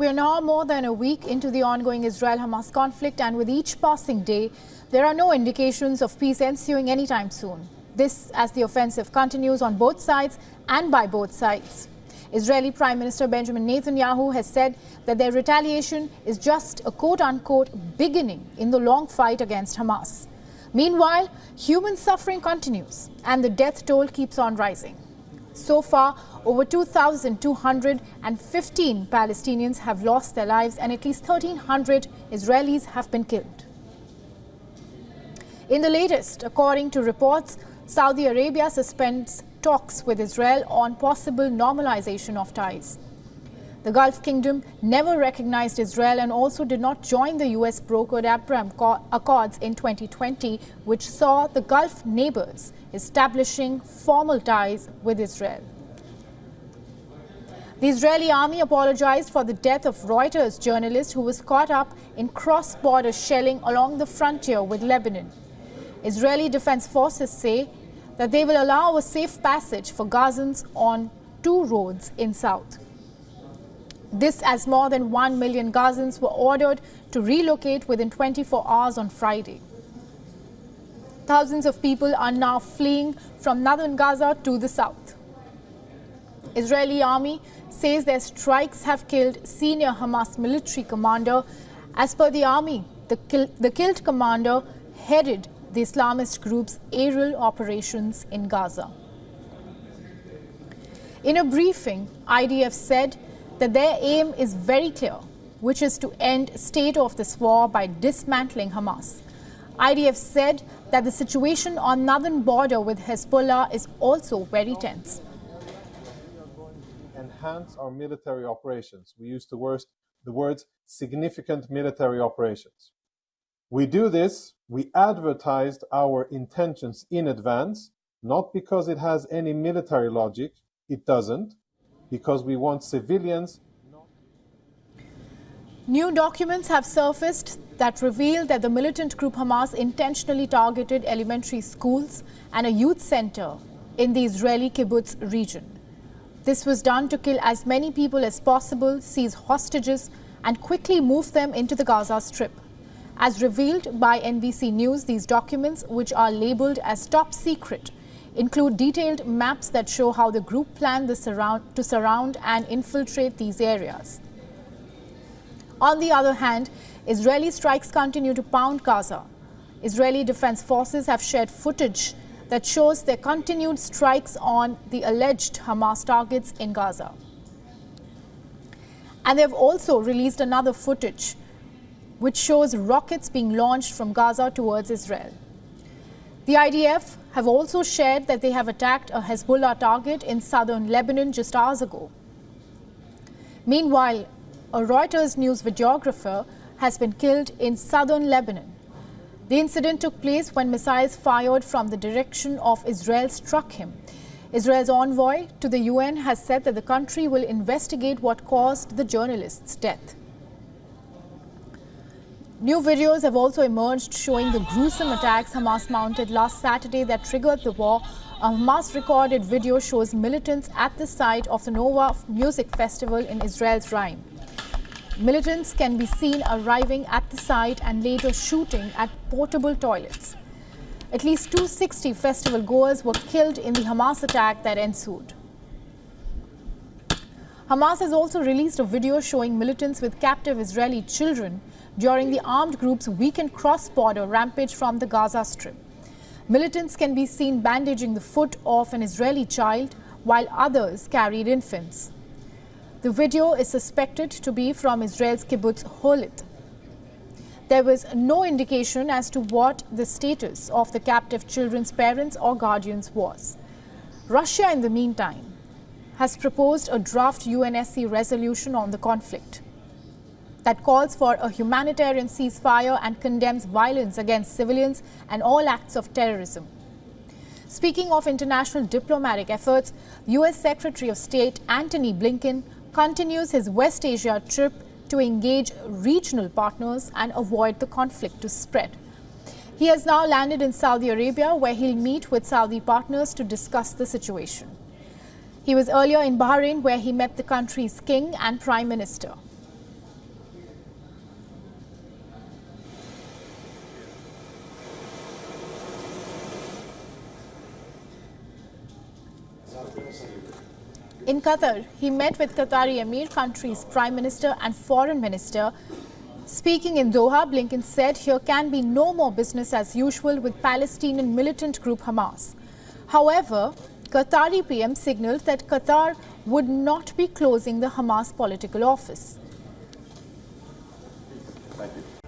We are now more than a week into the ongoing Israel-Hamas conflict, and with each passing day, there are no indications of peace ensuing anytime soon. This as the offensive continues on both sides and by both sides. Israeli Prime Minister Benjamin Netanyahu has said that their retaliation is just a quote-unquote beginning in the long fight against Hamas. Meanwhile, human suffering continues and the death toll keeps on rising. So far, over 2,215 Palestinians have lost their lives and at least 1,300 Israelis have been killed. In the latest, according to reports, Saudi Arabia suspends talks with Israel on possible normalization of ties. The Gulf Kingdom never recognized Israel and also did not join the US-brokered Abraham Accords in 2020, which saw the Gulf neighbors establishing formal ties with Israel. The Israeli army apologized for the death of Reuters journalist who was caught up in cross-border shelling along the frontier with Lebanon. Israeli Defense Forces say that they will allow a safe passage for Gazans on 2 roads in south. This as more than 1 million Gazans were ordered to relocate within 24 hours on Friday. Thousands of people are now fleeing from northern Gaza to the south. Israeli army says their strikes have killed senior Hamas military commander. As per the army, the killed commander headed the Islamist group's aerial operations in Gaza. In a briefing, IDF said that their aim is very clear, which is to end state of this war by dismantling Hamas. IDF said that the situation on northern border with Hezbollah is also very tense. We are going to enhance our military operations. We use the words significant military operations. We do this, we advertised our intentions in advance, not because it has any military logic, it doesn't, because we want civilians not. New documents have surfaced that reveal that the militant group Hamas intentionally targeted elementary schools and a youth center in the Israeli kibbutz region. This was done to kill as many people as possible, seize hostages, and quickly move them into the Gaza Strip. As revealed by NBC News, these documents, which are labeled as top secret, include detailed maps that show how the group planned to surround and infiltrate these areas. On the other hand, Israeli strikes continue to pound Gaza. Israeli Defense Forces have shared footage that shows their continued strikes on the alleged Hamas targets in Gaza. And they have also released another footage which shows rockets being launched from Gaza towards Israel. The IDF have also shared that they have attacked a Hezbollah target in southern Lebanon just hours ago. Meanwhile, a Reuters news videographer has been killed in southern Lebanon. The incident took place when missiles fired from the direction of Israel struck him. Israel's envoy to the UN has said that the country will investigate what caused the journalist's death. New videos have also emerged showing the gruesome attacks Hamas mounted last Saturday that triggered the war. A Hamas-recorded video shows militants at the site of the Nova Music Festival in Israel's Rhine. Militants can be seen arriving at the site and later shooting at portable toilets. At least 260 festival goers were killed in the Hamas attack that ensued. Hamas has also released a video showing militants with captive Israeli children during the armed group's weekend cross-border rampage from the Gaza Strip. Militants can be seen bandaging the foot of an Israeli child while others carried infants. The video is suspected to be from Israel's kibbutz Holit. There was no indication as to what the status of the captive children's parents or guardians was. Russia, in the meantime, has proposed a draft UNSC resolution on the conflict that calls for a humanitarian ceasefire and condemns violence against civilians and all acts of terrorism. Speaking of international diplomatic efforts, U.S. Secretary of State Antony Blinken continues his West Asia trip to engage regional partners and avoid the conflict to spread. He has now landed in Saudi Arabia, where he'll meet with Saudi partners to discuss the situation. He was earlier in Bahrain, where he met the country's king and prime minister. In Qatar, he met with Qatari Emir country's Prime Minister and Foreign Minister. Speaking in Doha, Blinken said here can be no more business as usual with Palestinian militant group Hamas. However, Qatari PM signaled that Qatar would not be closing the Hamas political office. Thank you.